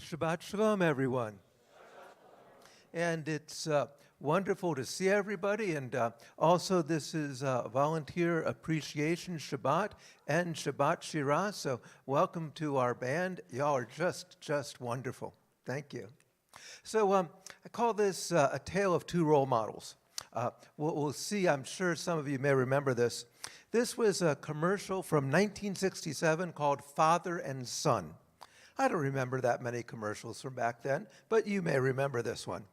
Shabbat Shalom, everyone. And it's wonderful to see everybody. And also, this is Volunteer Appreciation Shabbat and Shabbat Shirah. So welcome to our band. Y'all are just wonderful. Thank you. So I call this a tale of two role models. We'll see, I'm sure some of you may remember this. This was a commercial from 1967 called Father and Son. I don't remember that many commercials from back then, but you may remember this one.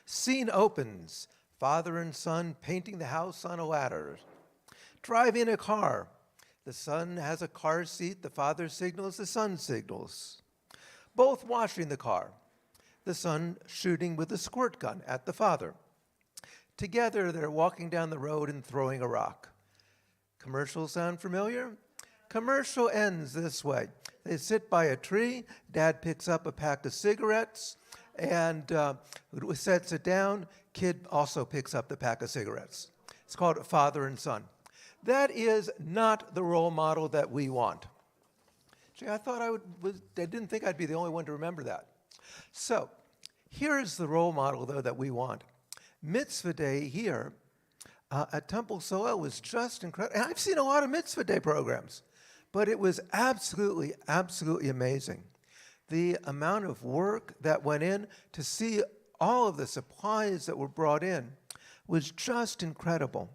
Scene opens, father and son painting the house on a ladder. Driving a car. The son has a car seat, the father signals, the son signals. Both washing the car. The son shooting with a squirt gun at the father. Together, they're walking down the road and throwing a rock. Commercial sound familiar? Commercial ends this way. They sit by a tree, dad picks up a pack of cigarettes, and sets it down. Kid also picks up the pack of cigarettes. It's called Father and Son. That is not the role model that we want. Gee, I didn't think I'd be the only one to remember that. So, here's the role model, though, that we want. Mitzvah Day here at Temple Soel was just incredible. And I've seen a lot of Mitzvah Day programs, but it was absolutely amazing. The amount of work that went in to see all of the supplies that were brought in was just incredible.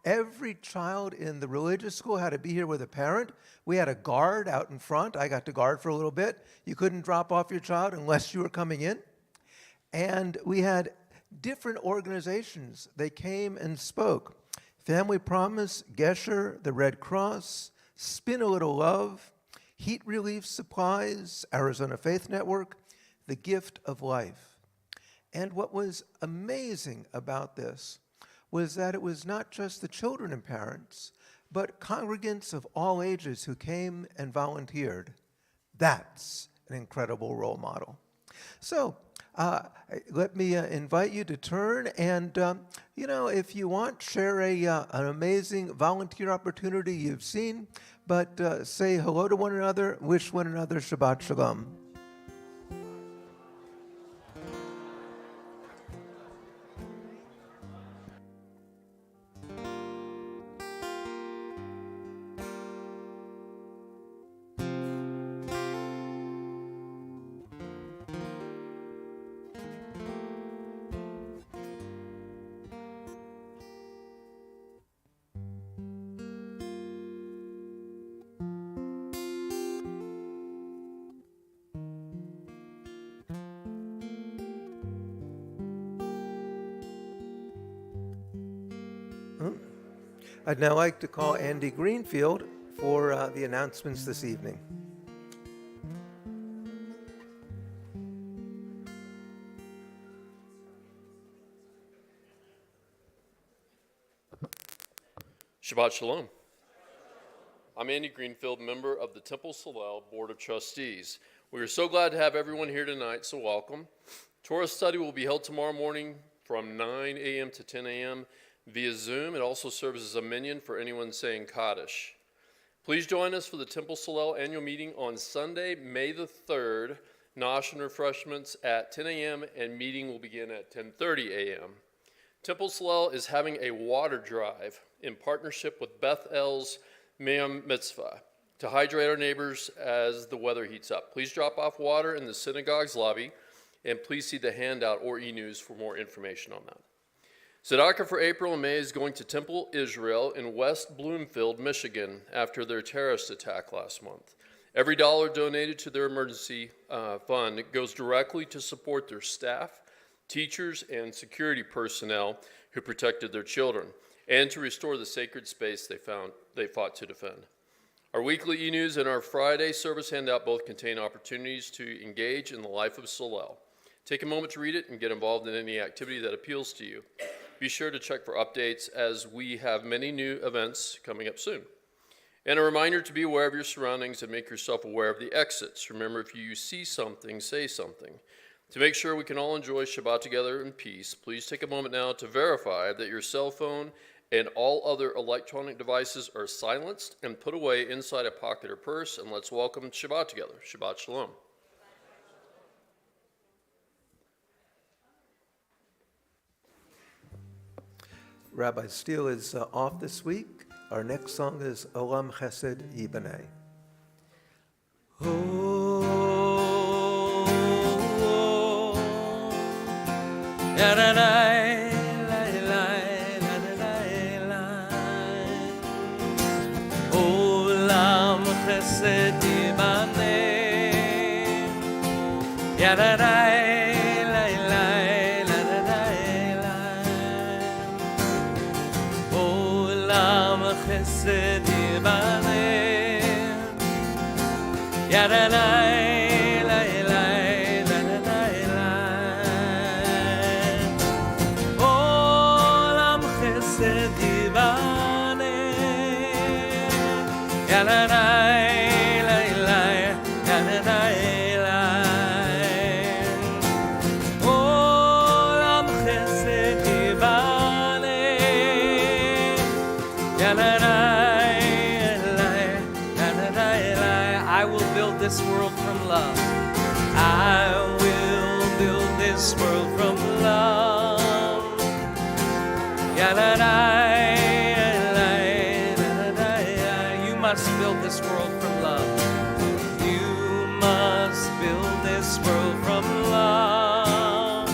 Every child in the religious school had to be here with a parent. We had a guard out in front. I got to guard for a little bit. You couldn't drop off your child unless you were coming in. And we had different organizations. They came and spoke. Family Promise, Gesher, the Red Cross, Spin a Little Love, Heat Relief Supplies, Arizona Faith Network, The Gift of Life. And what was amazing about this was that it was not just the children and parents, but congregants of all ages who came and volunteered. That's an incredible role model. So let me invite you to turn and, if you want, share an amazing volunteer opportunity you've seen, but say hello to one another, wish one another Shabbat Shalom. I'd now like to call Andy Greenfield for the announcements this evening. Shabbat Shalom. I'm Andy Greenfield, member of the Temple Soel Board of Trustees. We are so glad to have everyone here tonight, so welcome. Torah study will be held tomorrow morning from 9 a.m. to 10 a.m. via Zoom. It also serves as a minyan for anyone saying Kaddish. Please join us for the Temple Soel annual meeting on Sunday, May the 3rd. Nosh and refreshments at 10 a.m. and meeting will begin at 10:30 a.m. Temple Soel is having a water drive in partnership with Beth El's Mayam Mitzvah to hydrate our neighbors as the weather heats up. Please drop off water in the synagogue's lobby, and please see the handout or e-news for more information on that. Tzedakah for April and May is going to Temple Israel in West Bloomfield, Michigan, after their terrorist attack last month. Every dollar donated to their emergency fund goes directly to support their staff, teachers, and security personnel who protected their children, and to restore the sacred space they fought to defend. Our weekly e-news and our Friday service handout both contain opportunities to engage in the life of Soel. Take a moment to read it and get involved in any activity that appeals to you. Be sure to check for updates as we have many new events coming up soon. And a reminder to be aware of your surroundings and make yourself aware of the exits. Remember, if you see something, say something. To make sure we can all enjoy Shabbat together in peace, please take a moment now to verify that your cell phone and all other electronic devices are silenced and put away inside a pocket or purse, and let's welcome Shabbat together. Shabbat Shalom. Rabbi Steele is off this week. Our next song is Olam Chesed Yibaneh. Olam Chesed Yibaneh, Olam Chesed Olam Chesed Olam Chesed I will build this world from love. I will build this world from love. You must build this world from love. You must build this world from love.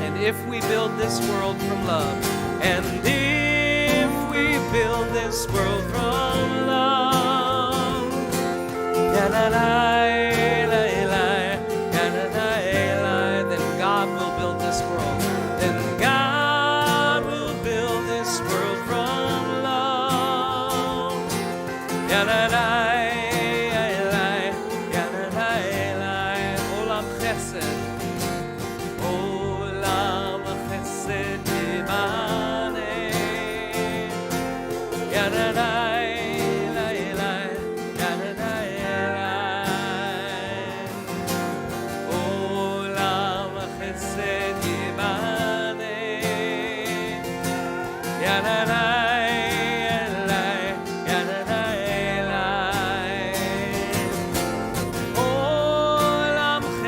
And if we build this world from love, and if we build this world from love, then God will build this world. Then God will build this world from love. Olam Chesed, Olam Chesed Olam Chesed Olam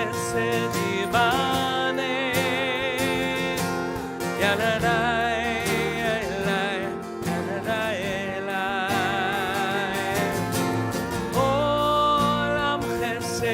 Chesed Olam Chesed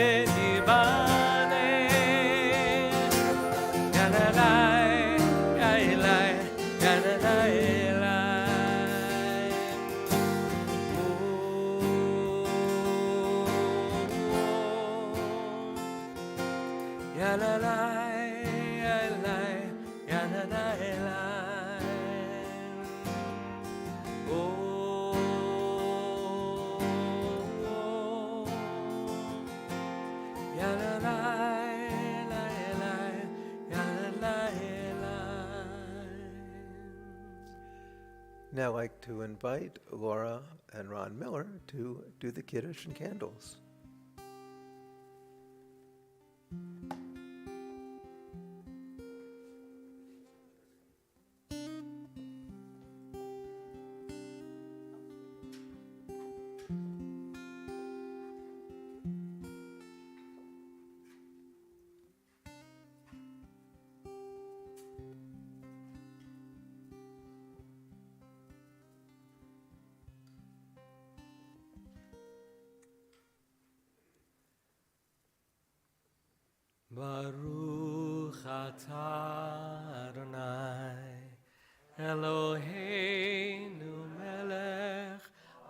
Now I'd like to invite Laura and Ron Miller to do the Kiddush and candles. Baruch atah Adonai Eloheinu melech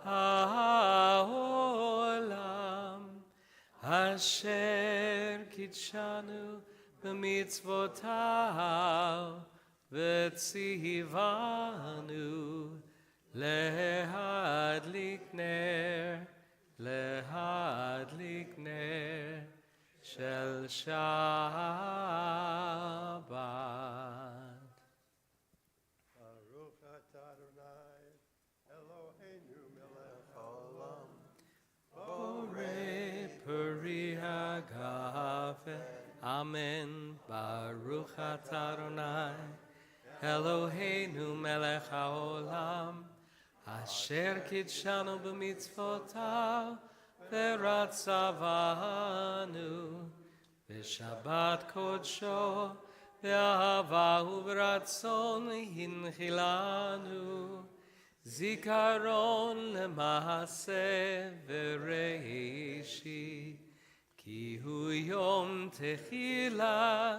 haolam asher kitshanu b'mitzvotav v'tzivanu lehadlik ner Shel Shabbat. Baruch atah Adonai Eloheinu melech haolam Borei peri hagafe. Amen. Baruch atah Adonai Eloheinu melech haolam asher kitshanu b'mitzvotav v'ratzavanu בשבת קודשו, באהבה וברצון הנחילנו, זיכרון למעשה וראשית, כי הוא יום תחילה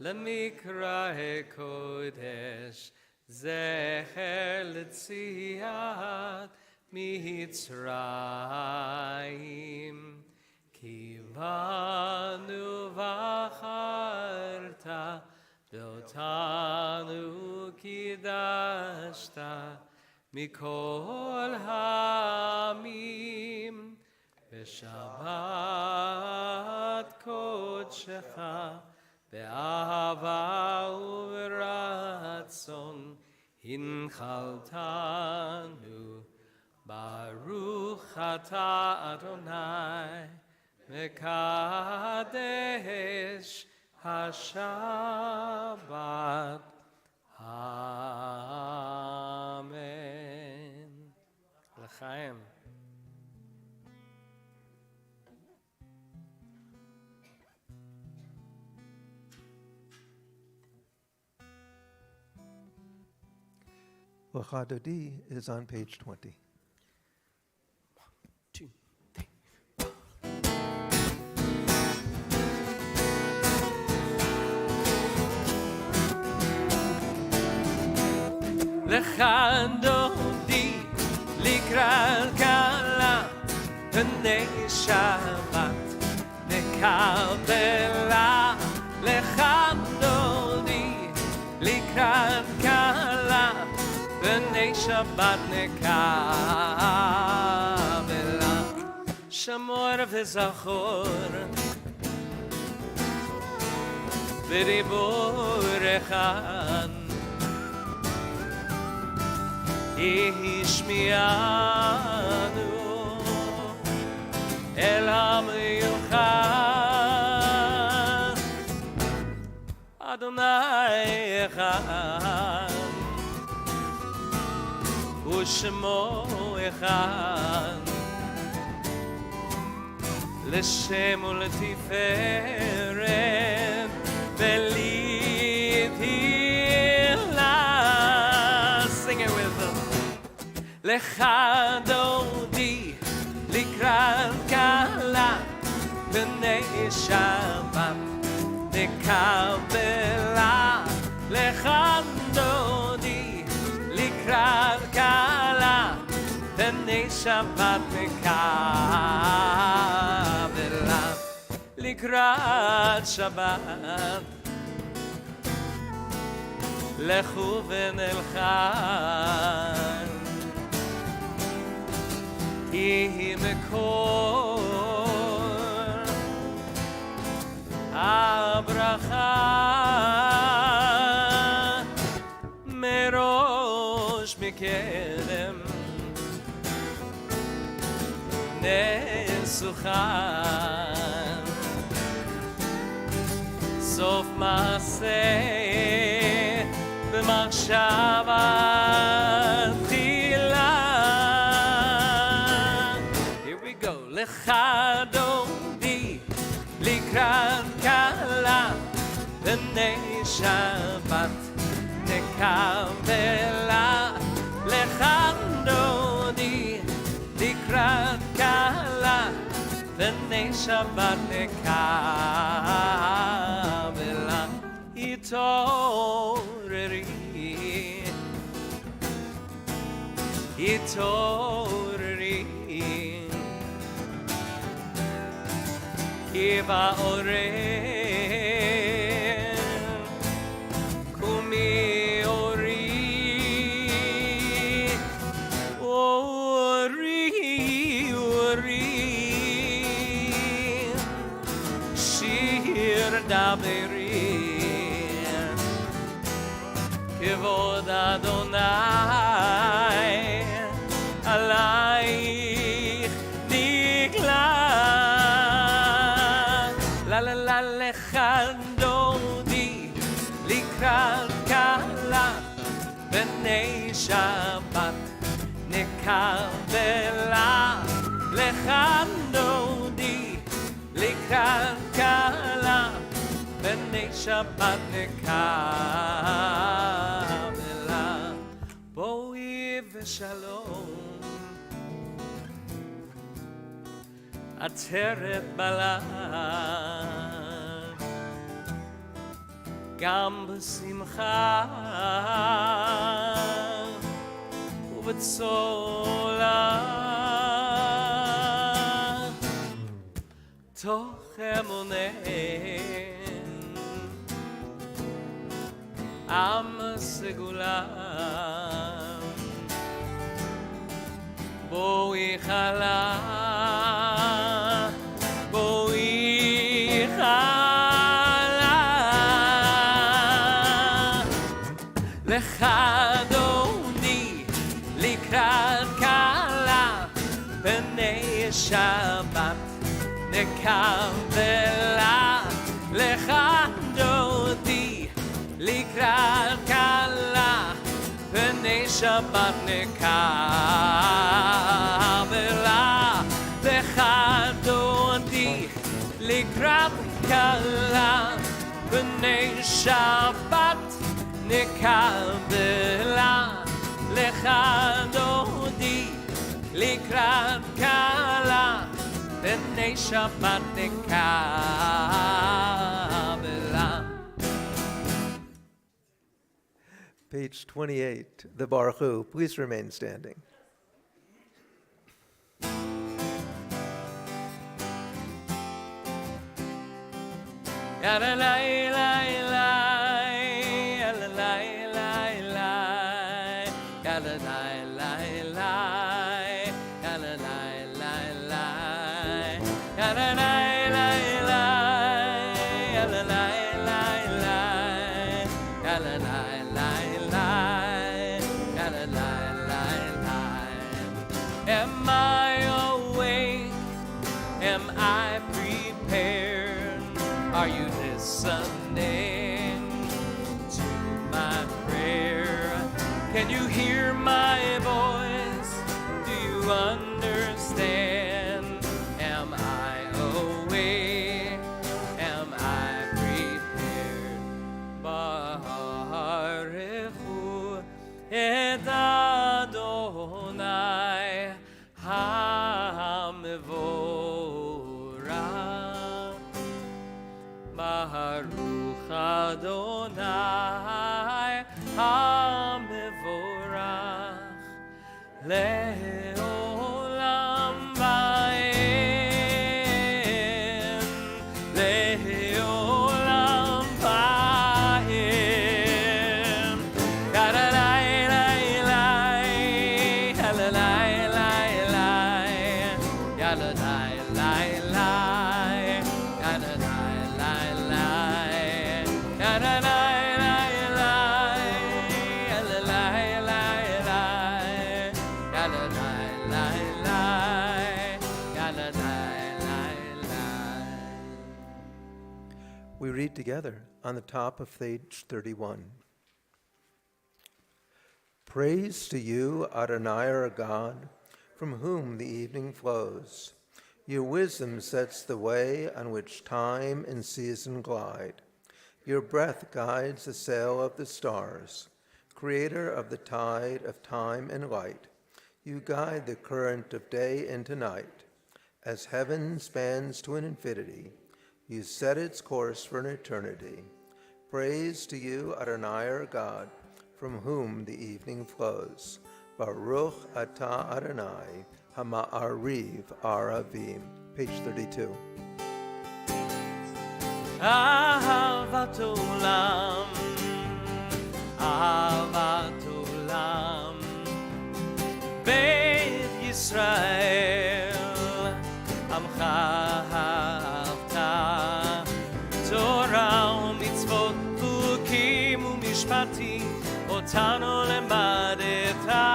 למקרא קודש, זכר לציאת מצרים. כי בנו בחרת ואותנו קידשת מכל העמים, בשבת קודשך באהבה וברצון הנחלתנו. ברוך אתה אדוני מקדש השבת. אמן. לחיים. Lecha Dodi is on page 20. 2, 3. Lecha Dodi לקראת כלה פני שבת נקבלה. lecha dodi לקראת כלה פני שבת נקבלה. שמור וזכור בדיבור אחד השמיענו אל המיוחד. אדוני אחד ושמו אחד, לשם ולתפארת ולתהילה. Sing it with them. lecha dodi לקראת כלה פני שבת נקבלה. lecha dodi לקראת כלה פני שבת נקבלה. לקראת שבת לכו ונלחם, יהי מקור הברכה מראש מקדם נסוכה. סוף מעשה במחשבה תחילה. Here we go. lecha dodi לקראת כלה פני שבת נקבלה. lecha dodi לקראת כלה פני שבת נקבלה. התעוררי התעוררי כי בעורר קומי אורי אורי אורי שיר דברי כבוד אדוני עלייך נגלה. לה לה לה lecha dodi לקראת כלה פני שבת נקבלה. lecha dodi לקראת כלה שבת נקבלה, בואי ושלום, עטרת בלב, גם בשמחה ובצולה, תוך אמונן עם סגולה, בואי חלה, בואי חלה, לך אדוני לקראת קלה, פני שבת נקבלה, לך אדוני לקראת קלה, פני שבת נקבלה, לך אדוני לקראת קלה, פני שבת נקבלה, לך אדוני לקראת קלה, פני שבת נקבלה. Page 28, the Baruch Hu. Please remain standing. Am I awake? Am I prepared? Are you listening to my prayer? Can you hear my voice? Do you understand? Am I awake? Am I prepared? Baruch et Adonai HaMevorach. Baruch Adonai HaMevorach le'olam va'em, le'olam va'em. Ya-la-la-la-la, ya-la-la-la-la, ya-la-la-la-la, ya-la-la-la-la, We read together on the top of page 31. Praise to you, Adonai our God, from whom the evening flows. Your wisdom sets the way on which time and season glide. Your breath guides the sail of the stars. Creator of the tide of time and light, you guide the current of day into night. As heaven spans to an infinity, you set its course for an eternity. Praise to you, Adonai our God, from whom the evening flows. Baruch atah Adonai, Hama'ariv Aravim. Page 32. Ahavat olam, ahavat olam, Beit Yisrael, Amcha ahavta, Torah u'mitzvot psukim u'mishpatim, otanu lemadeta,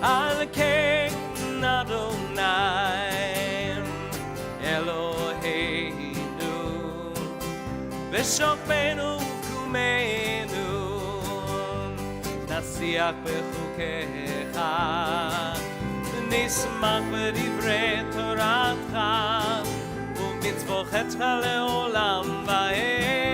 al ken Adonai Eloheinu, v'shofenu kumenu, nasiach b'chukecha, nismach b'divrei Toratcha, u'mitzvochecha le'olam va'ed.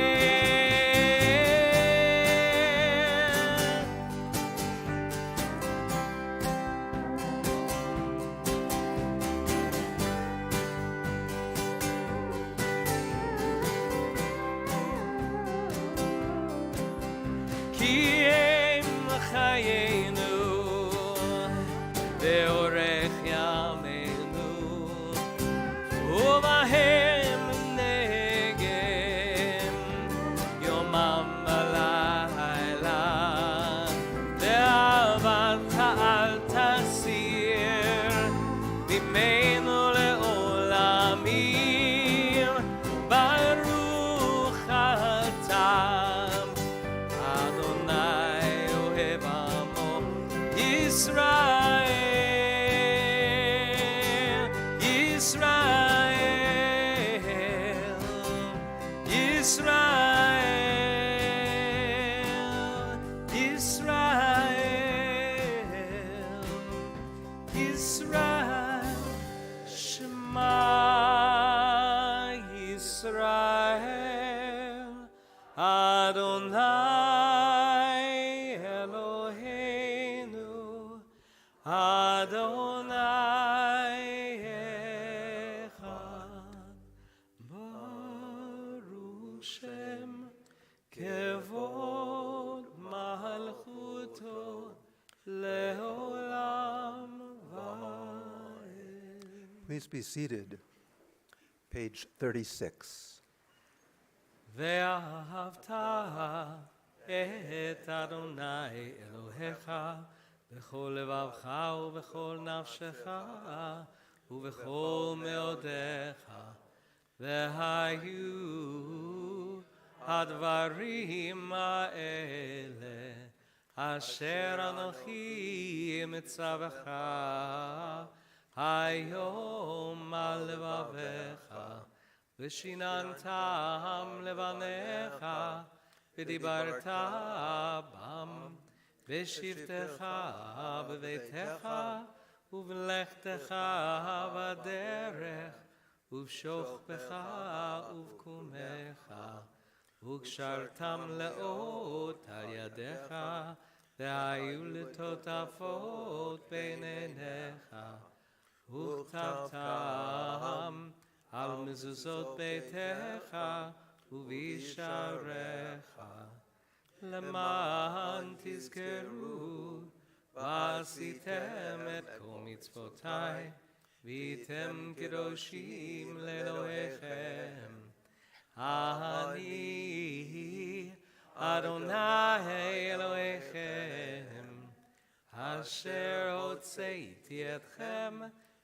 כי הם חיינו ואורך ימינו ובהם נגם יומם ולילה ואהבת אל תסיר ממנו לעולמים ברוך אתה אדוני אוהב עמו ישראל ישראל ישראל ישראל ישראל Shema Yisrael Adonai Eloheinu Adonai Echad Baruch Shem Kevod Malchuto Leolam Vaed. Please be seated. Page 36. ואהבת את אדוני אלוהיך בכל לבבך ובכל נפשך ובכל מאודיך והיו הדברים האלה אשר אנוכי מצווך היום על לבביך ושיננתם לבניך ודיברת בם בשבתך בביתך ובלכתך בדרך ובשוכבך ובקומך וקשרתם לאות על ידיך והיו לטוטפות בין עיניך וכתבתם על מזוזות ביתך ובשעריך למען תזכרו ועשיתם את כל מצוותיי והייתם קדושים לאלוהיכם אני אדוני אלוהיכם אשר הוצאתי אתכם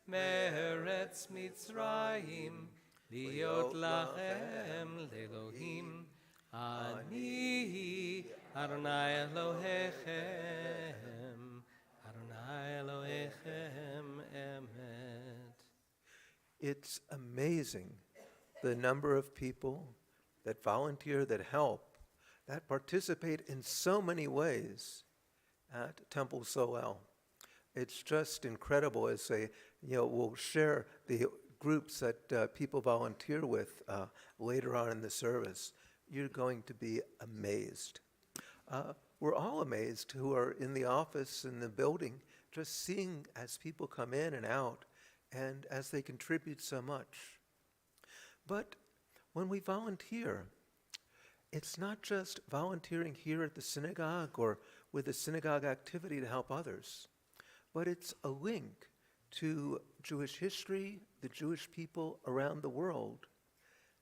מארץ מצרים להיות לכם לאלוהים אני אדוני אלוהיכם אדוני אלוהיכם אמת. It's amazing the number of people that volunteer, that help, that participate in so many ways at Temple Solel. It's just incredible as they, we'll share the groups that people volunteer with later on in the service. You're going to be amazed. We're all amazed who are in the office, in the building, just seeing as people come in and out and as they contribute so much. But when we volunteer, it's not just volunteering here at the synagogue or with a synagogue activity to help others, but it's a link to Jewish history, the Jewish people around the world,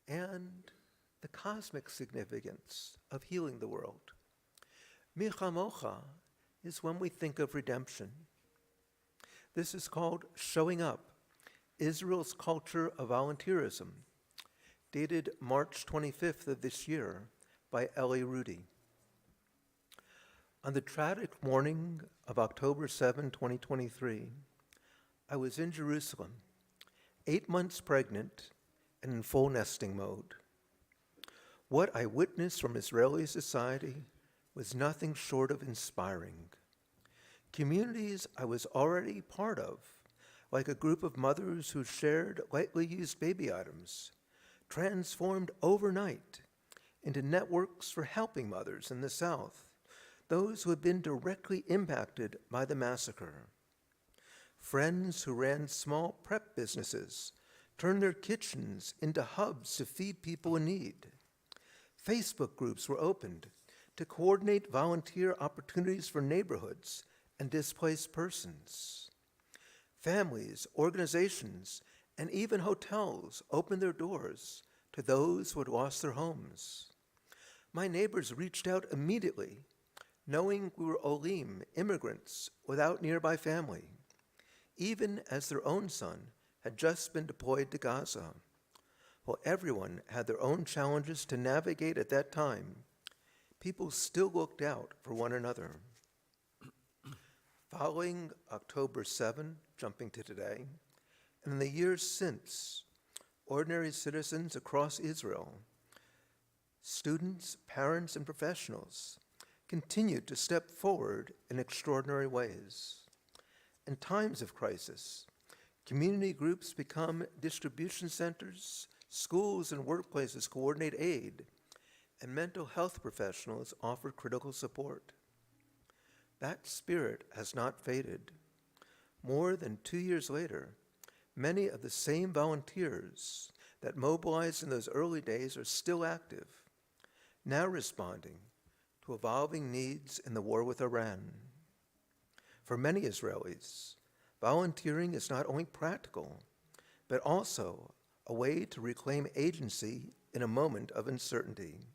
and the cosmic significance of healing the world. Milchamocha is when we think of redemption. This is called Showing Up, Israel's Culture of Volunteerism, dated March 25th of this year by Eli Rudy. On the tragic morning of October 7, 2023, I was in Jerusalem, 8 months pregnant and in full nesting mode. What I witnessed from Israeli society was nothing short of inspiring. Communities I was already part of, like a group of mothers who shared lightly used baby items, transformed overnight into networks for helping mothers in the South, those who had been directly impacted by the massacre. Friends who ran small prep businesses turned their kitchens into hubs to feed people in need. Facebook groups were opened to coordinate volunteer opportunities for neighborhoods and displaced persons. Families, organizations, and even hotels opened their doors to those who had lost their homes. My neighbors reached out immediately, knowing we were Olim, immigrants without nearby family, even as their own son had just been deployed to Gaza. While everyone had their own challenges to navigate at that time, people still looked out for one another. Following October 7, jumping to today, and in the years since, ordinary citizens across Israel, students, parents, and professionals continued to step forward in extraordinary ways. In times of crisis, community groups become distribution centers, schools and workplaces coordinate aid, and mental health professionals offer critical support. That spirit has not faded. More than 2 years later, many of the same volunteers that mobilized in those early days are still active, now responding to evolving needs in the war with Iran. For many Israelis, volunteering is not only practical, but also a way to reclaim agency in a moment of uncertainty.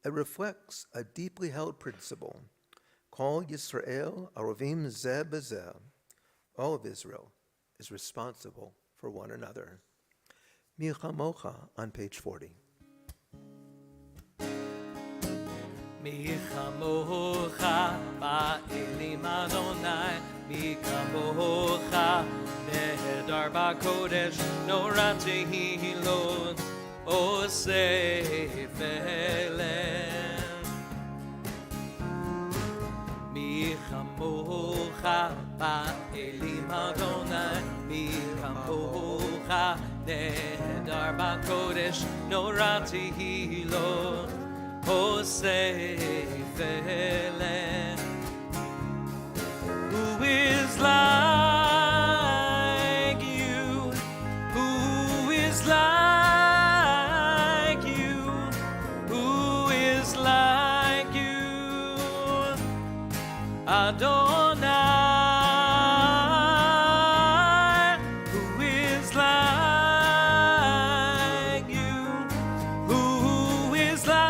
It reflects a deeply held principle, Kol Yisrael Arovim Zeh B'Zeh. All of Israel is responsible for one another. Milchamocha on page 40. מי כמוך באלים אדוני, מי כמוך נהדר בקודש, נורא תהילות עושה פלא. מי כמוך באלים אדוני, מי כמוך נהדר בקודש, נורא תהילות Jose Vele. Who is like you? Who is like you? Who is like you? Adonai. Who is like you? Who is like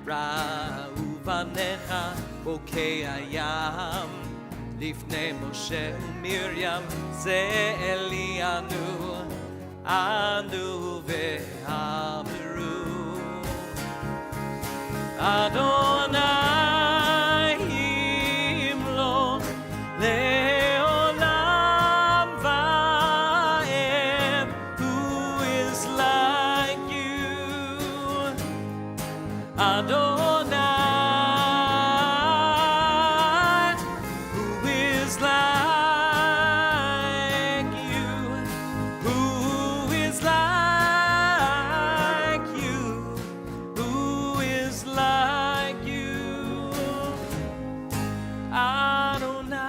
ראו בניך בוקי הים לפני משה ומרים זה אלינו אנו ואמרו אדוני ימלוך לעולם ועד. Who is like you? Adonai, who is like you? Who is like you? Who is like you? Adonai.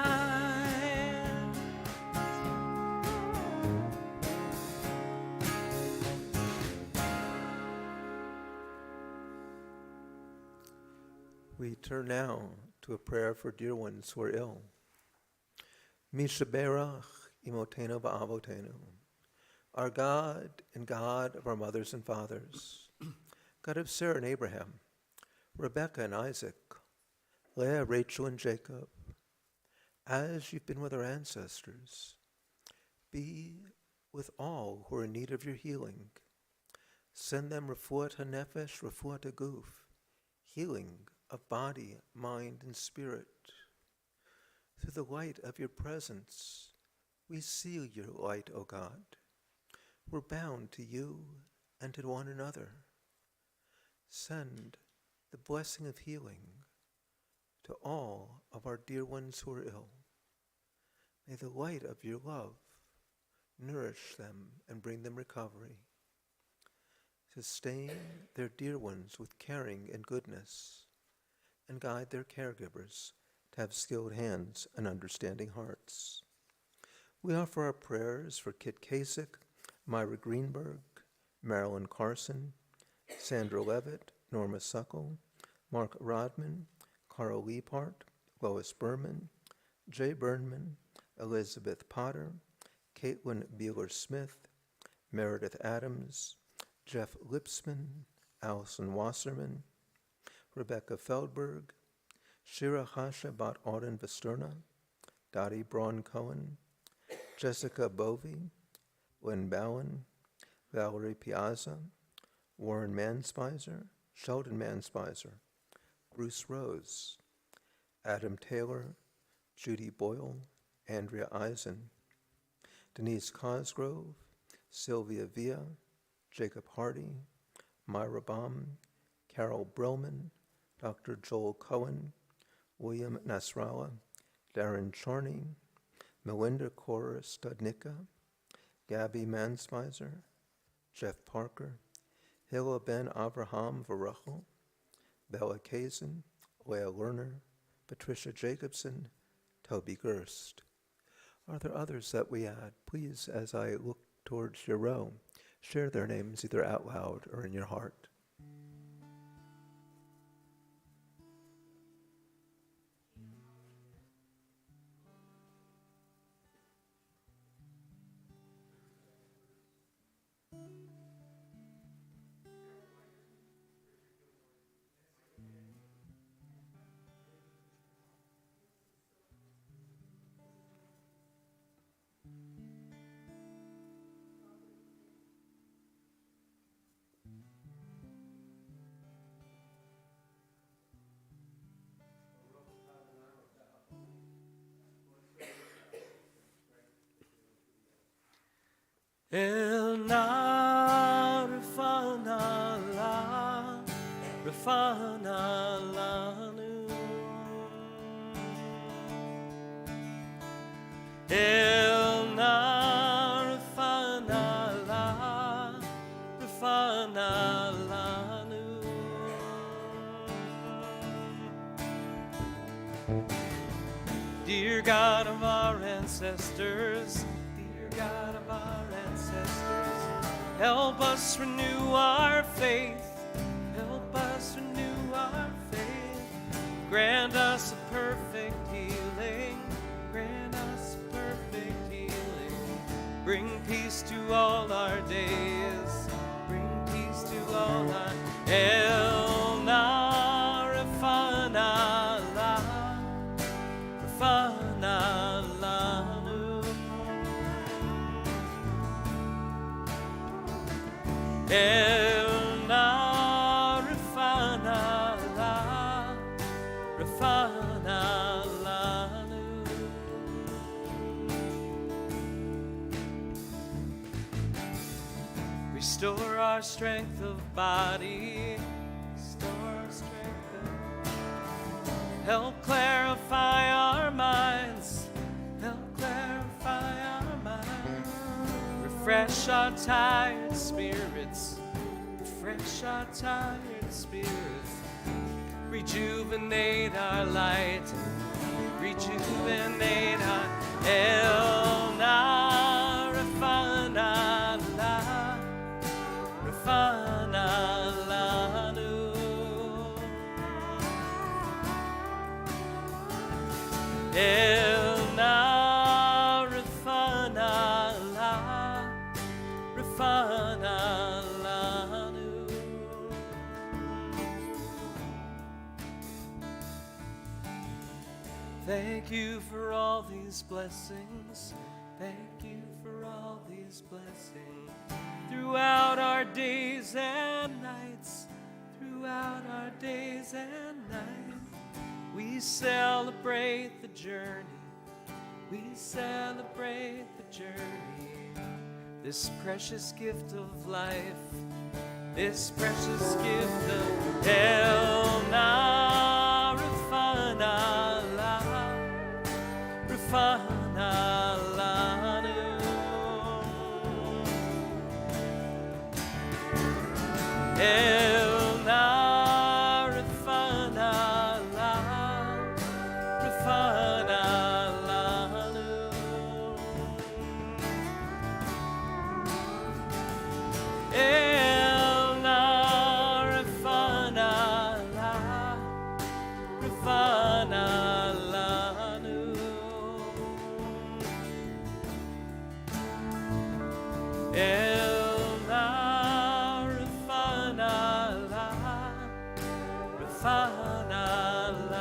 We turn now to a prayer for dear ones who are ill. Mishaberach imotenu va'avotenu, our God and God of our mothers and fathers, God of Sarah and Abraham, Rebekah and Isaac, Leah, Rachel, and Jacob, as you've been with our ancestors, be with all who are in need of your healing. Send them refuat hanefesh, refuat haguf, healing of body, mind, and spirit. Through the light of your presence, we seal your light, O God. We're bound to you and to one another. Send the blessing of healing to all of our dear ones who are ill. May the light of your love nourish them and bring them recovery. Sustain their dear ones with caring and goodness, and guide their caregivers to have skilled hands and understanding hearts. We offer our prayers for Kit Kasich, Myra Greenberg, Marilyn Carson, Sandra Levitt, Norma Suckle, Mark Rodman, Carl Liepart, Lois Berman, Jay Burnman, Elizabeth Potter, Caitlin Beeler-Smith, Meredith Adams, Jeff Lipsman, Allison Wasserman, Rebecca Feldberg, Shira Hasha Bat Auden Vesterna, Dottie Braun-Cohen, Jessica Bovey, Lynn Bowen, Valerie Piazza, Warren Manspizer, Sheldon Manspizer, Bruce Rose, Adam Taylor, Judy Boyle, Andrea Eisen, Denise Cosgrove, Sylvia Villa, Jacob Hardy, Myra Baum, Carol Brillman, Dr. Joel Cohen, William Nasrallah, Darren Charney, Melinda Cora Studnicka, Gabby Manspizer, Jeff Parker, Hilla Ben Avraham Varachel, Bella Kazin, Leah Lerner, Patricia Jacobson, Toby Gerst. Are there others that we add? Please, as I look towards your row, share their names either out loud or in your heart. El na rafana la, rafana lanu. El na rafana la, rafana lanu. Dear God of our ancestors, dear God of our ancestors, help us renew our faith, help us renew our faith. Grant us a perfect healing, grant us a perfect healing. Bring peace to all our days, bring peace to all our El na rafana la, rafana lanu. El na rafana la, rafana lanu. Restore our strength of body, restore our strength of, help clarify our minds, help clarify our minds. Refresh our tired spirits, refresh our tired spirits. Rejuvenate our light, rejuvenate our El na rafana la, rafana lanu. El na rafana la, rafana lanu. Thank you for all these blessings. Thank you for all these blessings. Throughout our days and nights, throughout our days and nights, we celebrate the journey. We celebrate the journey. This precious gift of life, this precious gift of El na rafana la, rafana lanu. fanalanu.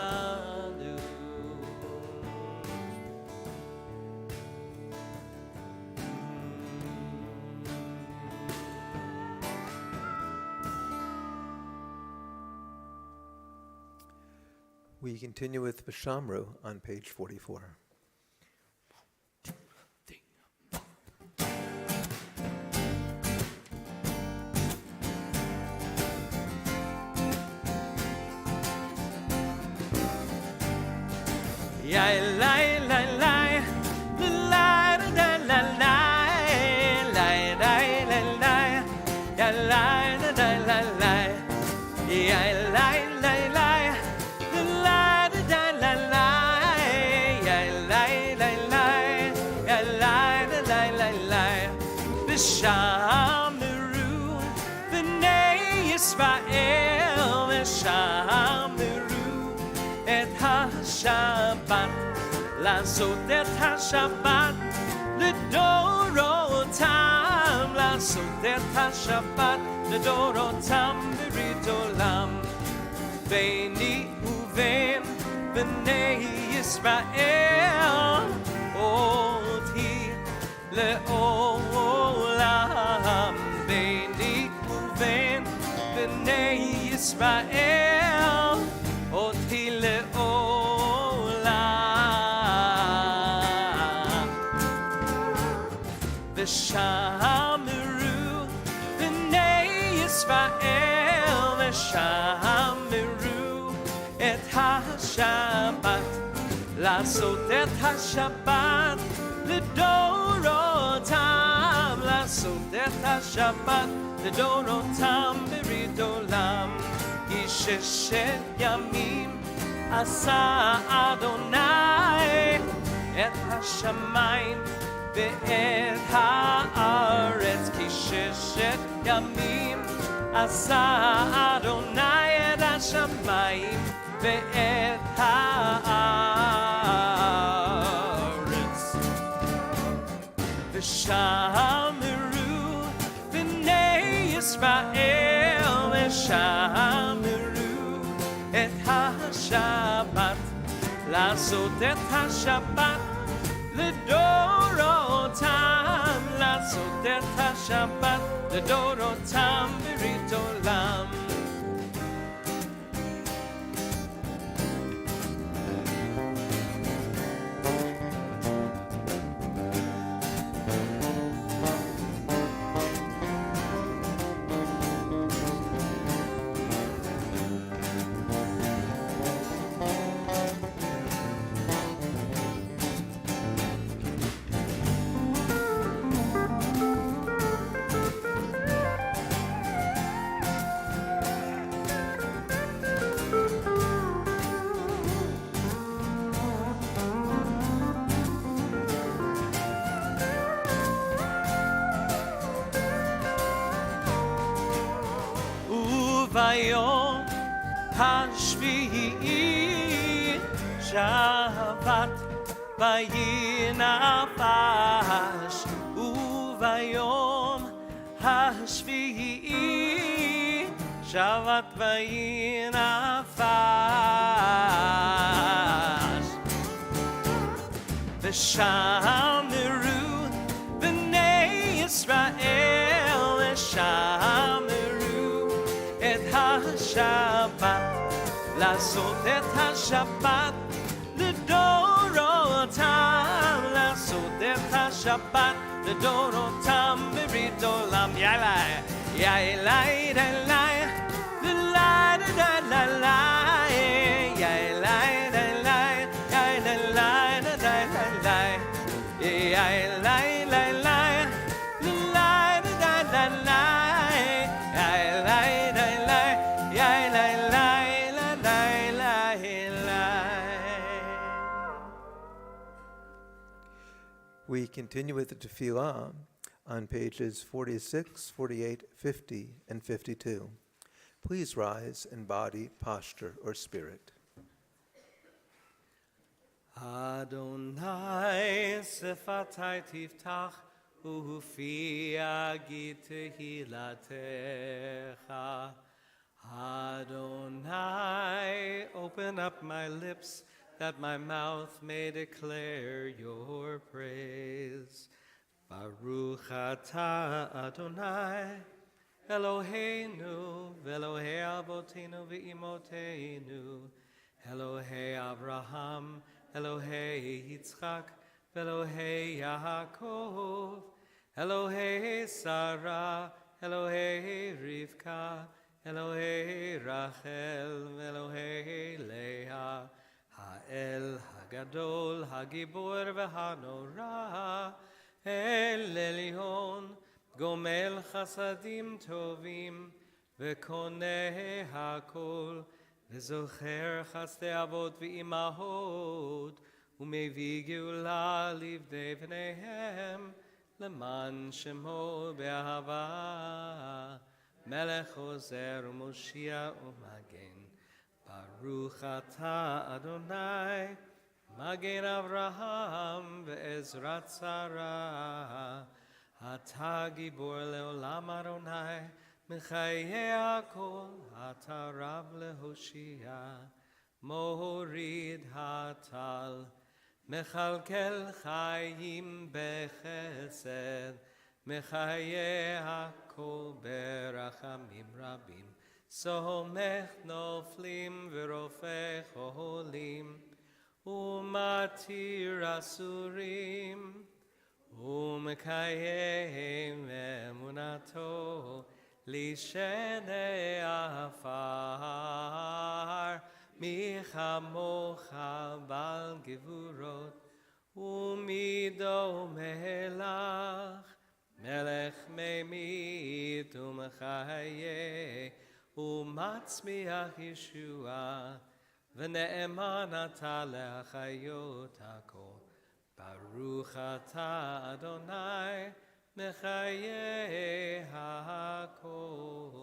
We continue with Vishamru on page 44. Ya la la la la la la la la la la ya la la la la ya la la la la la la la ya la la la ya la la la la B'Shamru B'nai Yisrael B'Shamru et ha-Shabbat לעשות את השבת לדורותם לעשות את השבת לדורותם ברית עולם ביני ובין בני ישראל אותי לעולם ביני ובין בני ישראל אותי לעולם ושמרו בני ישראל ושמרו את השבת לעשות את השבת לדורותם לעשות את השבת לדורותם ברית עולם כי ששת ימים עשה אדוני את השמיים ואת הארץ כי ששת ימים עשה אדוני את השמיים ואת הארץ ושמרו בני ישראל ושמרו את השבת לעשות את השבת לדורותם לעשות את השבת לדורותם ברית עולם ביום השביעי שבת וינפש וביום השביעי שבת וינפש ושמרו בני ישראל ושמרו את השבת לעשות את השבת לדורותם לעשות את השבת לדורותם ברית עולם יאללה יאללה יאללה יאללה יאללה יאללה We continue with the tefillah on pages 46, 48, 50, and 52. Please rise in body, posture, or spirit. Adonai sefatai tiftach ufi agit tehilatecha Adonai Open up my lips, that my mouth may declare your praise. Baruch atah Adonai, Eloheinu, Elohei Avotenu ve'imotenu, Elohei Abraham, Elohei Yitzchak, Elohei Yaakov, Elohei Sarah, Elohei Rivka, Elohei Rachel, Elohei Leah, Ha'el Hagadol, Hagibor v'Hanora, El Elyon, Gomel Chasadim Tovim, V'koneh Hakol, V'zocher Chasdei Avot v'imahot, U'mevi Geula livdei v'neihem, Leman Shemo be'ahava, Melech Ozer u'Moshiach u'Magen, Baruch atah Adonai, Magen Avraham ve'ezrat Sarah, Atah Gibor le'olam Adonai, Mechayei hakol, Atah Rav le'hoshia, Morid hatal, Mechalkel chayim bechesed, Mechayei hakol berachamim rabim, Somech noflim v'rofech holim, Umatir asurim, Umekayem emunato, Lishenei afar, Michamocha bal gevurot, Umido melach, Melech memit umechaye, Umatzmiach Yeshua, V'ne'eman atah le'achayot hakol. Baruch atah Adonai, Mechayei hakol.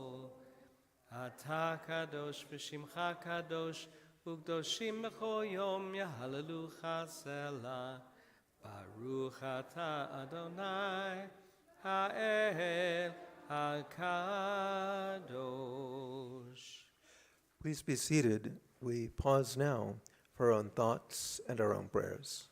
Atah kadosh v'shimcha kadosh, U'kdoshim b'chol yom yahalelucha selah. Baruch atah Adonai, Ha'el HaKadosh. Please be seated. We pause now for our own thoughts and our own prayers.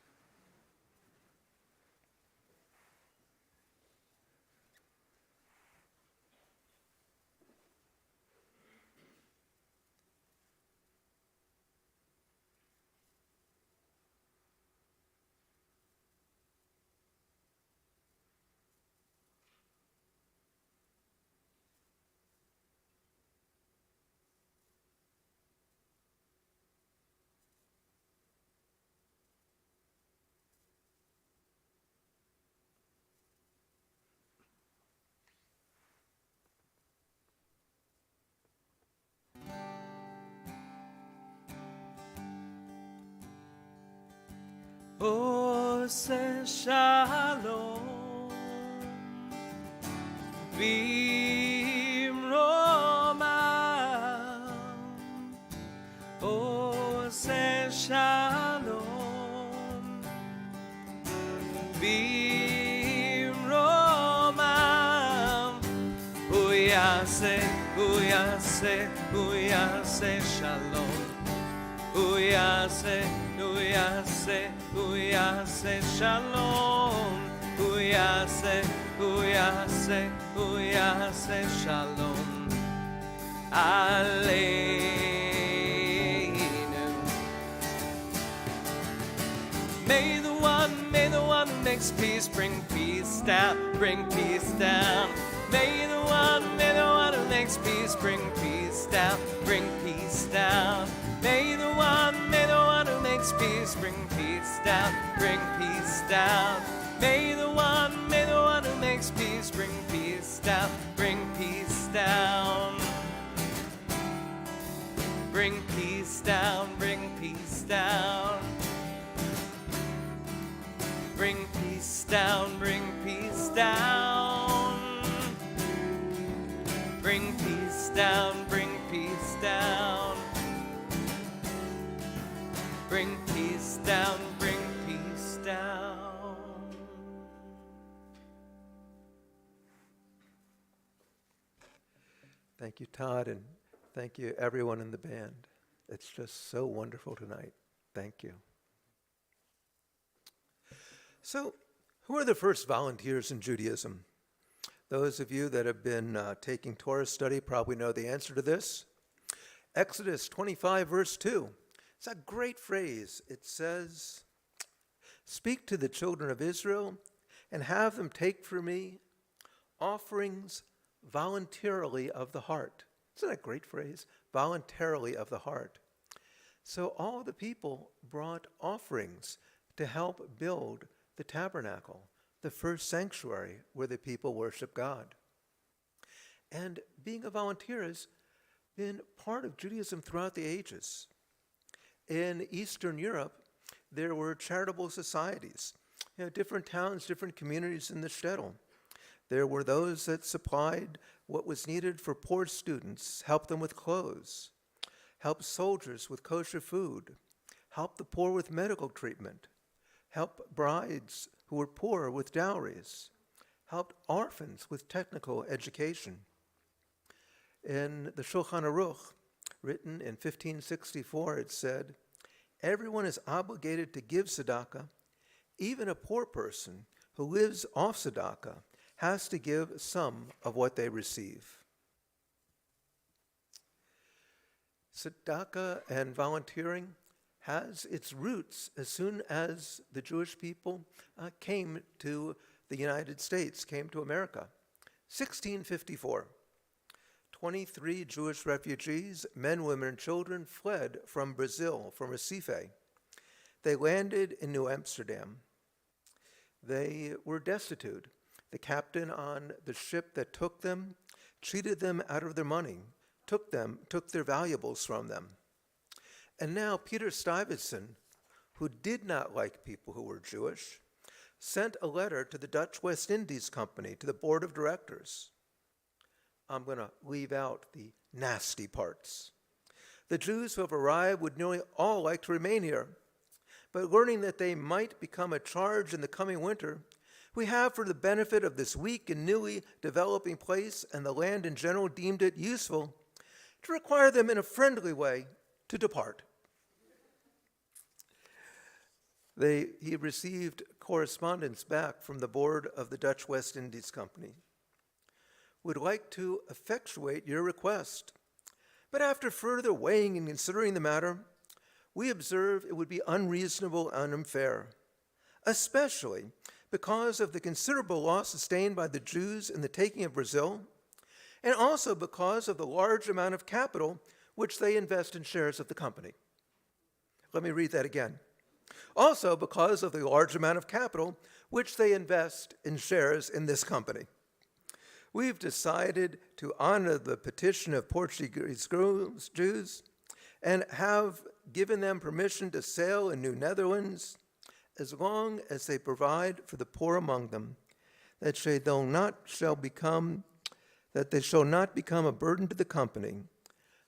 Ose shalom v'imromam, Ose shalom v'imromam, Hu yaseh shalom, Hu yaseh shalom, Hu yaseh shalom aleinu. May the one who makes peace bring peace down, bring peace down. May the one who makes peace bring peace down, bring peace down. May the one who makes peace bring peace down, bring peace down. May the one who makes peace bring peace down, bring peace down. Bring peace down, bring peace down. Bring peace down, bring peace down. Bring peace down, bring peace down. Bring peace down, bring peace down. Thank you, Todd, and thank you, everyone in the band. It's just so wonderful tonight. Thank you. So, who are the first volunteers in Judaism? Those of you that have been taking Torah study probably know the answer to this. Exodus 25, verse 2. It's a great phrase. It says, "Speak to the children of Israel and have them take for me offerings voluntarily of the heart." Isn't that a great phrase? Voluntarily of the heart. So all the people brought offerings to help build the tabernacle, the first sanctuary where the people worship God. And being a volunteer has been part of Judaism throughout the ages. In Eastern Europe, there were charitable societies, different towns, different communities in the shtetl. There were those that supplied what was needed for poor students, helped them with clothes, helped soldiers with kosher food, helped the poor with medical treatment, helped brides who were poor with dowries, helped orphans with technical education. In the Shulchan Aruch, written in 1564, it said, "Everyone is obligated to give tzedakah. Even a poor person who lives off tzedakah has to give some of what they receive." Tzedakah and volunteering has its roots as soon as the Jewish people came to the United States, came to America. 1654, 23 Jewish refugees, men, women, and children, fled from Brazil, from Recife. They landed in New Amsterdam. They were destitute. The captain on the ship that took them cheated them out of their money, took their valuables from them. And now Peter Stuyvesant, who did not like people who were Jewish, sent a letter to the Dutch West Indies Company, to the board of directors. I'm going to leave out the nasty parts. The Jews who have arrived would nearly all like to remain here, but learning that they might become a charge in the coming winter, we have, for the benefit of this weak and newly developing place and the land in general, deemed it useful to require them in a friendly way to depart. He received correspondence back from the board of the Dutch West Indies Company. "Would like to effectuate your request, but after further weighing and considering the matter, we observe it would be unreasonable and unfair, especially because of the considerable loss sustained by the Jews in the taking of Brazil, and also because of the large amount of capital which they invest in shares of the company." Let me read that again. "Also because of the large amount of capital which they invest in shares in this company. We've decided to honor the petition of Portuguese Jews and have given them permission to sail in New Netherlands as long as they provide for the poor among them, that they shall not become a burden to the company,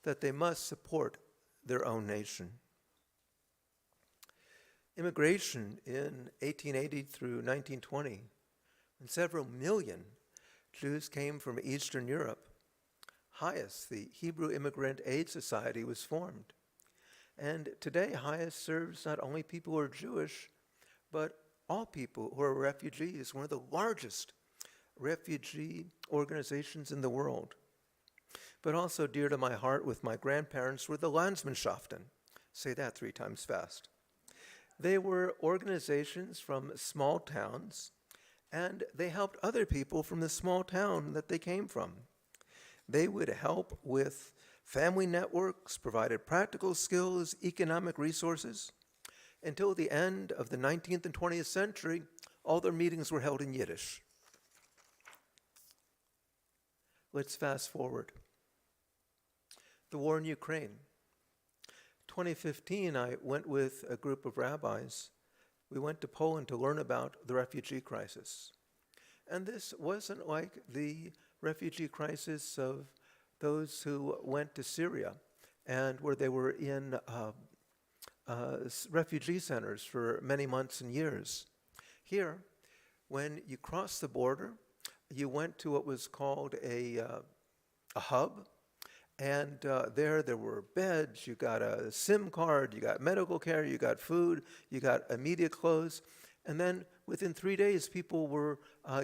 that they must support their own nation." Immigration in 1880 through 1920, when several million Jews came from Eastern Europe, HIAS, the Hebrew Immigrant Aid Society, was formed. And today, HIAS serves not only people who are Jewish, but all people who are refugees, one of the largest refugee organizations in the world. But also dear to my heart with my grandparents were the Landsmannschaften. Say that 3 times fast. They were organizations from small towns, and they helped other people from the small town that they came from. They would help with family networks, provided practical skills, economic resources. Until the end of the 19th and 20th century, all their meetings were held in Yiddish. Let's fast forward. The war in Ukraine. 2015, I went with a group of rabbis. We went to Poland to learn about the refugee crisis. And this wasn't like the refugee crisis of those who went to Syria and where they were in refugee centers for many months and years. Here, when you crossed the border, you went to what was called a hub, And there were beds, you got a SIM card, you got medical care, you got food, you got immediate clothes. And then within 3 days, people were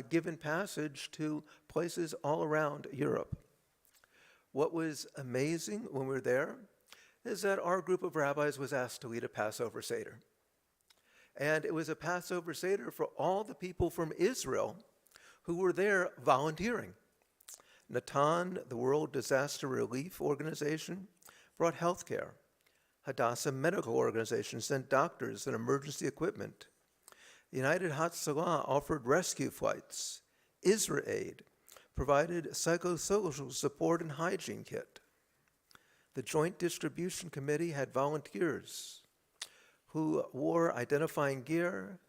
given passage to places all around Europe. What was amazing when we were there is that our group of rabbis was asked to lead a Passover Seder. And it was a Passover Seder for all the people from Israel who were there volunteering. Natan, the World Disaster Relief Organization, brought health care. Hadassah Medical Organization sent doctors and emergency equipment. United Hatzalah offered rescue flights. Israel Aid provided psychosocial support and hygiene kit. The Joint Distribution Committee had volunteers who wore identifying gear,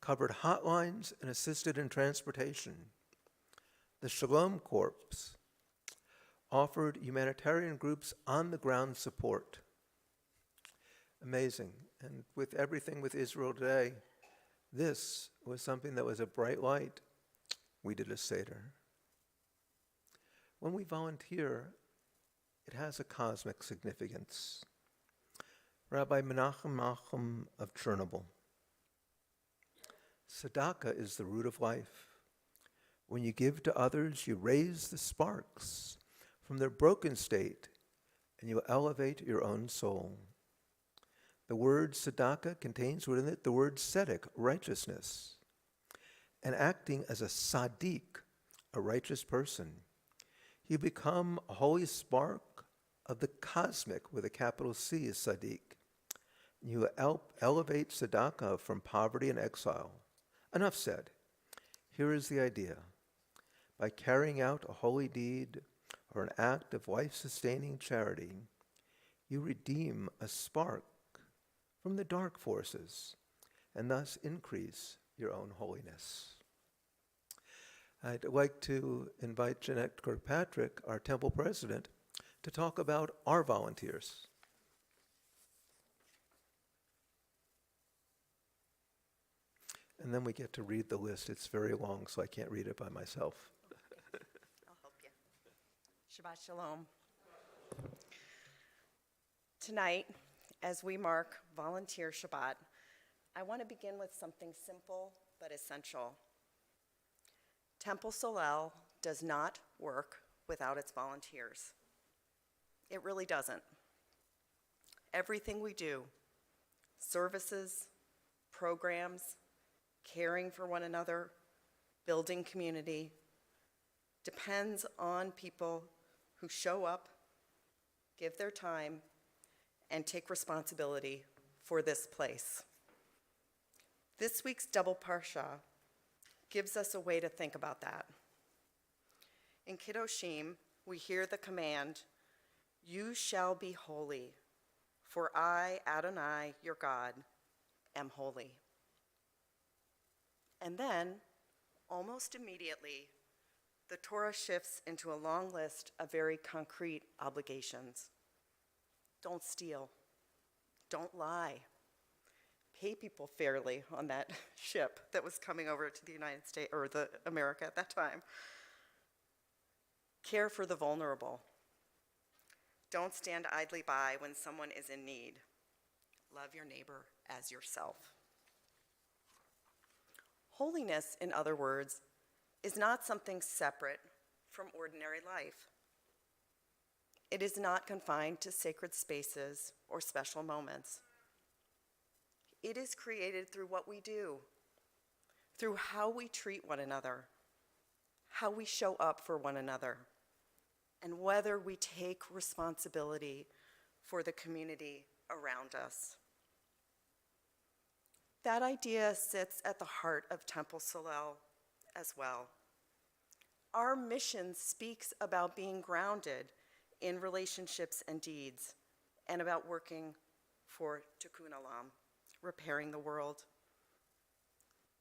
covered hotlines, and assisted in transportation. The Shalom Corps offered humanitarian groups on-the-ground support. Amazing. And with everything with Israel today, this was something that was a bright light. We did a Seder. When we volunteer, it has a cosmic significance. Rabbi Menachem Menachem of Chernobyl. Tzedakah is the root of life. When you give to others, you raise the sparks from their broken state, and you elevate your own soul. The word tzedakah contains within it the word tzedek, righteousness. And acting as a tzaddik, a righteous person, you become a holy spark of the cosmic, with a capital C as tzaddik. You elevate tzedakah from poverty and exile. Enough said. Here is the idea. By carrying out a holy deed or an act of life-sustaining charity, you redeem a spark from the dark forces and thus increase your own holiness. I'd like to invite Jeanette Kirkpatrick, our temple president, to talk about our volunteers. And then we get to read the list. It's very long, so I can't read it by myself. I'll help you. Shabbat Shalom. Tonight, as we mark Volunteer Shabbat, I want to begin with something simple but essential. Temple Solel does not work without its volunteers. It really doesn't. Everything we do, services, programs, caring for one another, building community, depends on people who show up, give their time, and take responsibility for this place. This week's double parsha gives us a way to think about that. In Kiddushim, we hear the command, "You shall be holy, for I, Adonai, your God, am holy." And then, almost immediately, the Torah shifts into a long list of very concrete obligations. Don't steal. Don't lie. Pay people fairly on that ship that was coming over to the United States, or the America at that time. Care for the vulnerable. Don't stand idly by when someone is in need. Love your neighbor as yourself. Holiness, in other words, is not something separate from ordinary life. It is not confined to sacred spaces or special moments. It is created through what we do, through how we treat one another, how we show up for one another, and whether we take responsibility for the community around us. That idea sits at the heart of Temple Solel as well. Our mission speaks about being grounded in relationships and deeds, and about working for Tikkun Olam, repairing the world.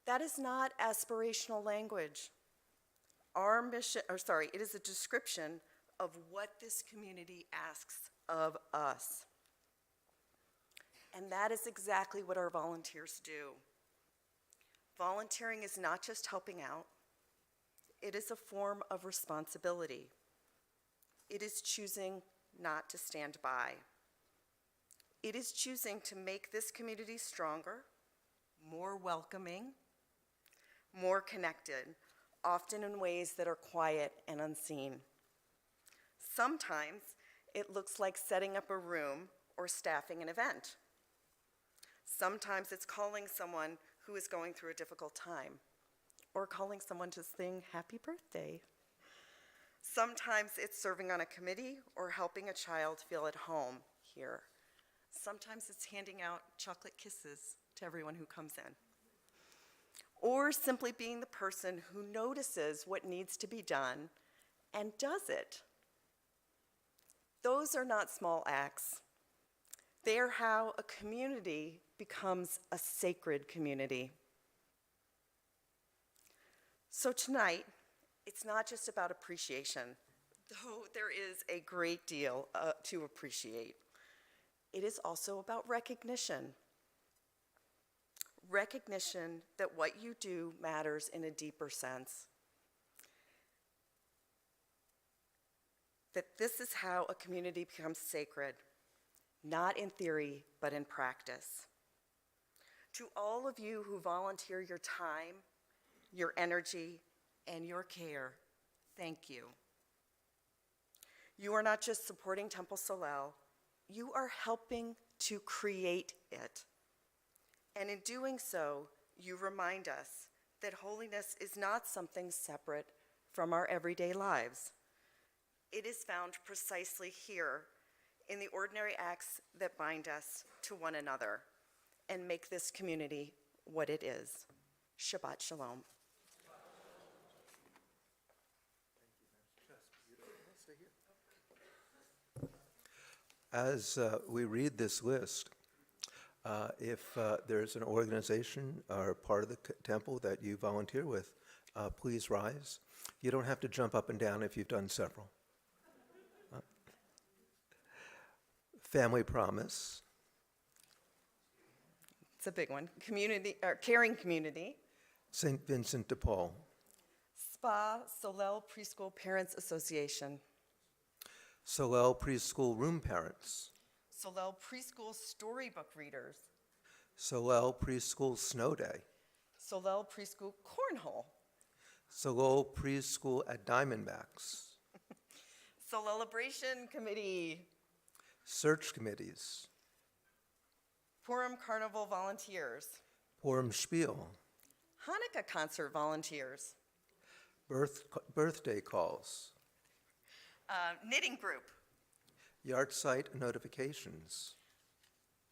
That is not aspirational language. Our mission, it is a description of what this community asks of us. And that is exactly what our volunteers do. Volunteering is not just helping out. It is a form of responsibility. It is choosing not to stand by. It is choosing to make this community stronger, more welcoming, more connected, often in ways that are quiet and unseen. Sometimes it looks like setting up a room or staffing an event. Sometimes it's calling someone who is going through a difficult time, or calling someone to sing happy birthday. Sometimes it's serving on a committee or helping a child feel at home here. Sometimes it's handing out chocolate kisses to everyone who comes in. Or simply being the person who notices what needs to be done and does it. Those are not small acts. They are how a community becomes a sacred community. So tonight, it's not just about appreciation, though there is a great deal to appreciate. It is also about recognition. Recognition that what you do matters in a deeper sense. That this is how a community becomes sacred, not in theory, but in practice. To all of you who volunteer your time, your energy, and your care, thank you. You are not just supporting Temple Solel, you are helping to create it. And in doing so, you remind us that holiness is not something separate from our everyday lives. It is found precisely here in the ordinary acts that bind us to one another and make this community what it is. Shabbat Shalom. As we read this list, if there's an organization or part of the temple that you volunteer with, please rise. You don't have to jump up and down if you've done several. Family Promise, It's a big one. Community, or Caring Community. St. Vincent de Paul, Spa Solel Preschool Parents Association. Solel Preschool Room Parents, Solel Preschool Storybook Readers. Solel Preschool Snow Day, Solel Preschool Cornhole. Solel Preschool at Diamondbacks, Celebration Committee. Search Committees, Purim Carnival Volunteers. Purim Spiel, Hanukkah Concert Volunteers. Birthday Calls, Knitting Group. Yahrzeit Notifications,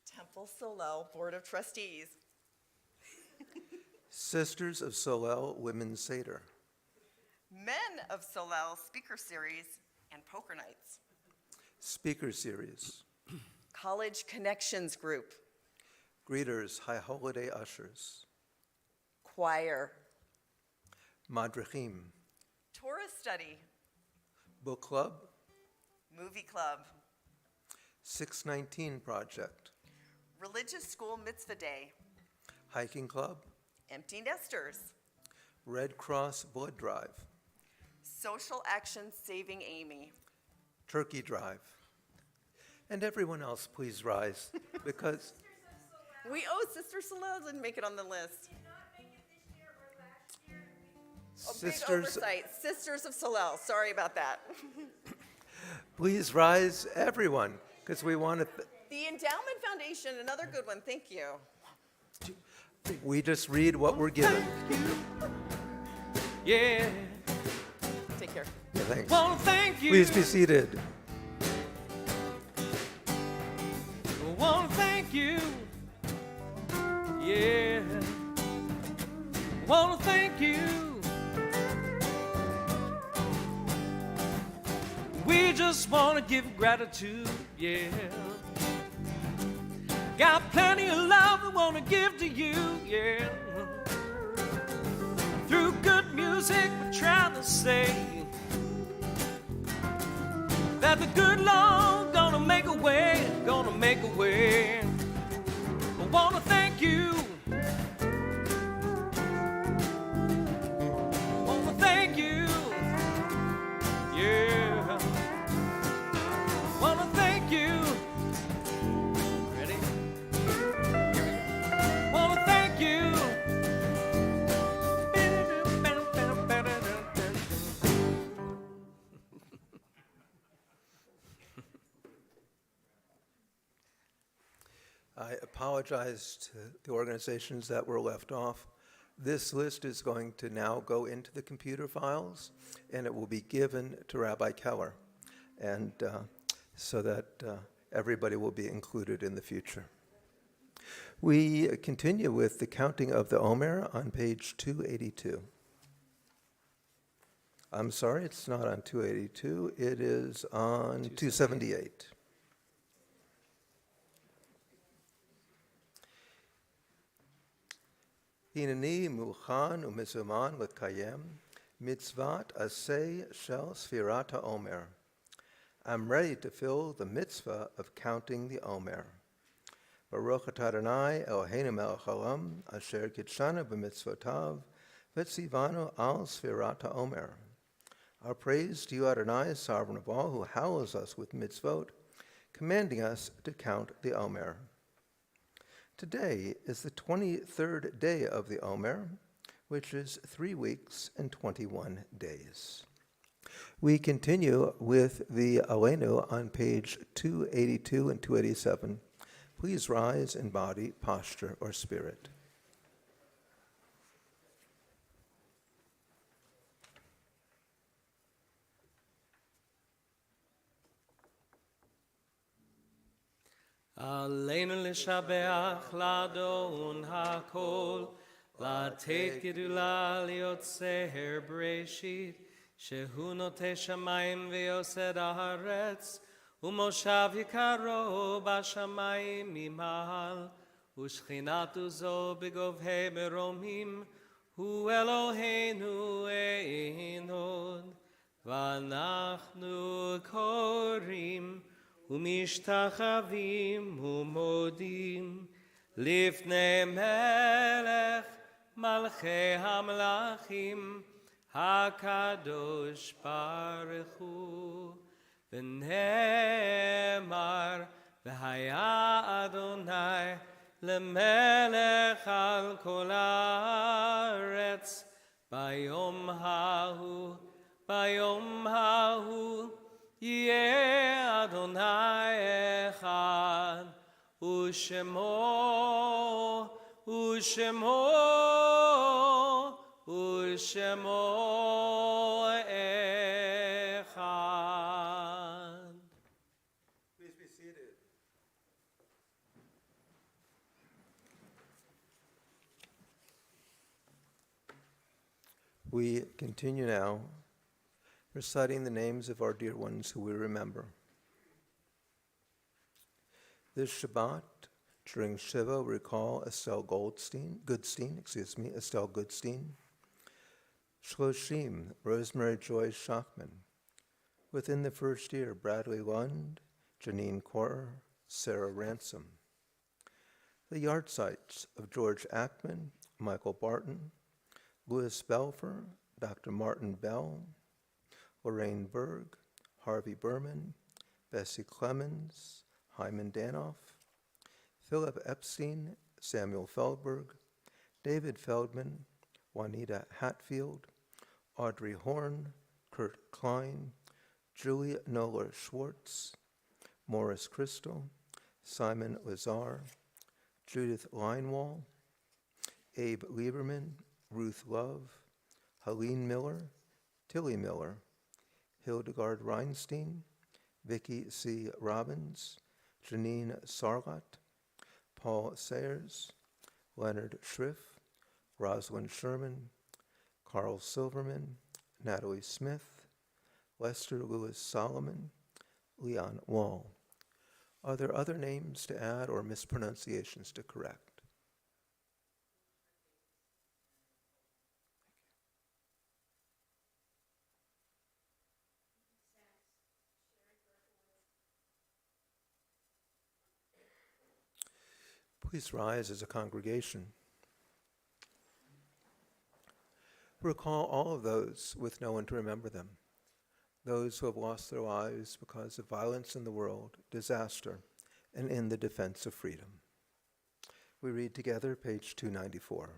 Temple Solel Board of Trustees. Sisters of Solel Women's Seder, Men of Solel Speaker Series and Poker Nights. Speaker Series, College Connections Group. Greeters, High Holiday Ushers, Choir. Madrichim, Torah Study. Book Club, Movie Club. 619 Project, Religious School Mitzvah Day. Hiking Club, Empty Nesters. Red Cross Blood Drive, Social Action Saving Amy. Turkey Drive. And everyone else, please rise, because Sister Solel didn't make it on the list. Big sisters, oversight. Sisters of Solel. Sorry about that. please rise, everyone, because we want to, The Endowment Foundation, another good one. Thank you. we just read what we're given. Yeah. Take care. Yeah, thanks. Wanna thank you. Please be seated. Wanna thank you. Yeah. Wanna thank you. We just wanna give gratitude, yeah. Got plenty of love we wanna give to you, yeah. Through good music we're trying to say that the good Lord gonna make a way, gonna make a way. I wanna thank you. Wanna thank you. Yeah. Wanna I apologize to the organizations that were left off. This list is going to now go into the computer files, and it will be given to Rabbi Keller, and so that everybody will be included in the future. We continue with the counting of the Omer on page 282. I'm sorry, it's not on 282. It is on 278. Hineni muchan u'mizuman l'kayem mitzvat aseh shel sfirat ha'omer. I'm ready to fill the mitzvah of counting the Omer. Baruch atah Adonai Eloheinu melech haolam asher kitshanu b'mitzvotav v'tzivanu al sfirat ha'omer. Our praise to you, Adonai, sovereign of all, who hallows us with mitzvot, commanding us to count the Omer. Today is the 23rd day of the Omer, which is 3 weeks and 21 days. We continue with the Aleinu on page 282 and 287. Please rise in body, posture, or spirit. עלינו לשבח לאדון הכל, לתת גדולה ליוצר בראשית, שהוא נוטה שמיים ויוסד הארץ, ומושב יקרו בשמיים ממעל, ושכינת עוזו בגובהי מרומים, הוא אלוהינו אין עוד. ואנחנו קוראים ומשתחווים ומודים לפני מלך מלכי המלכים הקדוש ברוך הוא. ונאמר והיה אדוני למלך על כל הארץ ביום ההוא יהיה אדוני אחד, ושמו אחד. Please be seated. We continue now reciting the names of our dear ones who we remember. This Shabbat, during Shiva, recall Estelle Goodstein, Shloshim, Rosemary Joy Schachman. Within the first year, Bradley Lund, Janine Corer, Sarah Ransom. The yahrzeits of George Ackman, Michael Barton, Louis Belfer, Dr. Martin Bell, Lorraine Berg, Harvey Berman, Bessie Clemens, Hyman Danoff, Philip Epstein, Samuel Feldberg, David Feldman, Juanita Hatfield, Audrey Horn, Kurt Klein, Julia Noller Schwartz, Morris Crystal, Simon Lazar, Judith Leinwall, Abe Lieberman, Ruth Love, Helene Miller, Tilly Miller, Hildegard Reinstein, Vicki C. Robbins, Janine Sarlat, Paul Sayers, Leonard Schriff, Rosalind Sherman, Carl Silverman, Natalie Smith, Lester Lewis Solomon, Leon Wall. Are there other names to add or mispronunciations to correct? Please rise as a congregation. Recall all of those with no one to remember them, those who have lost their lives because of violence in the world, disaster, and in the defense of freedom. We read together page 294.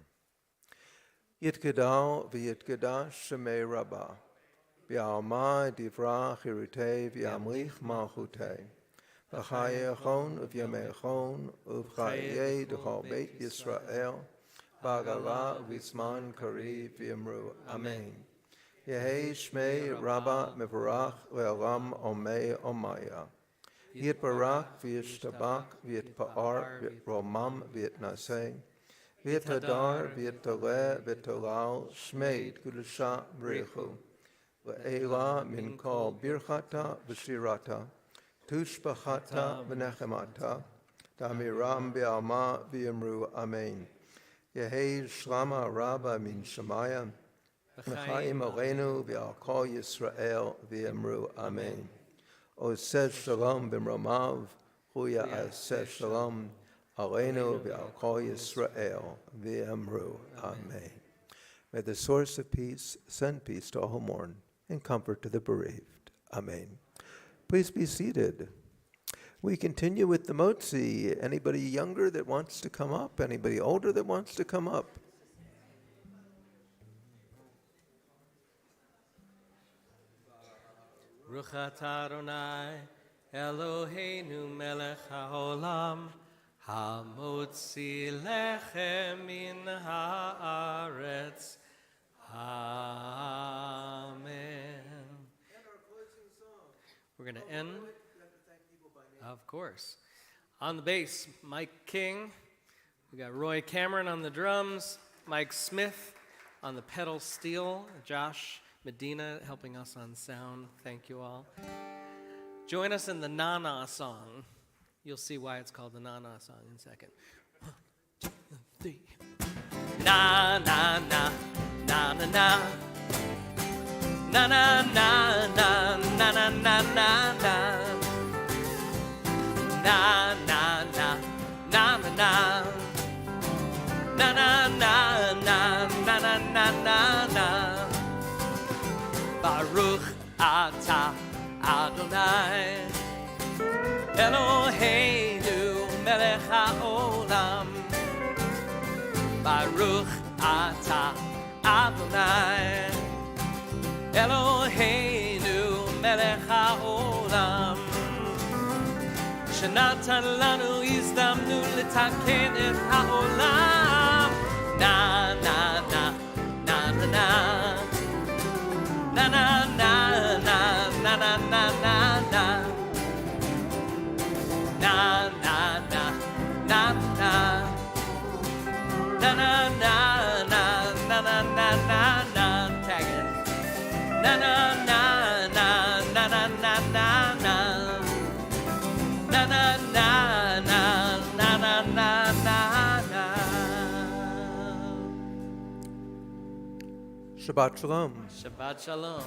Yitgadal v'yitgadash shemei rabbah, v'alma divrach irutei v'yamlich malchutei, B'chai Echon V'yamei Echon Uv'chayei D'chol Beit Yisrael B'agala V'zman Kariv V'yamru Amen. Yehi Shmei Rabba Mevarach Le'olam Omei Omaya. Yitbarach V'yishtabach V'yitpa'ar V'yitromam V'yitnaseh V'yitadar V'yitaleh V'yitalal Shmei Kudusha B'rechu Le'ela Min Kol Birchata V'shirata Tushbachata V'nechemata Damiram B'alma V'yamru Amen. Yehi Shlama Rabba Min Shemayim L'chaim Aleinu V'al Kol Yisrael V'yamru Amen. Oseh Shalom B'mromav Huya Aseh Shalom Aleinu V'al Kol Yisrael V'yamru Amen. May the source of peace send peace to all who mourn and comfort to the bereaved. Amen. Please be seated. We continue with the Motzi. Anybody younger that wants to come up? Anybody older that wants to come up? Ruchat Adonai, Eloheinu melech haolam, hamotzi lechem min haaretz. Amen. We're going to end, of course. On the bass, Mike King. We got Roy Cameron on the drums, Mike Smith on the pedal steel, Josh Medina helping us on sound. Thank you all. Join us in the Nana song. You'll see why it's called the Nana song in a second. 1, 2, 3. Na na na na na na. Na na na na na na na na na. Na na na na na na. Na na na na na na na na. Baruch atah Adonai Eloheinu melech haolam. Baruch atah Adonai Eloheinu melech haolam. Shenatan lanu izdamnu litaken et haolam. Na na na na na na. Na na na na na na na na na. Na na na na na. Na na na na na na na na na. Tag it. Na na na na na na na na na. Na na na na na na na na. Shabbat Shalom. Shabbat Shalom.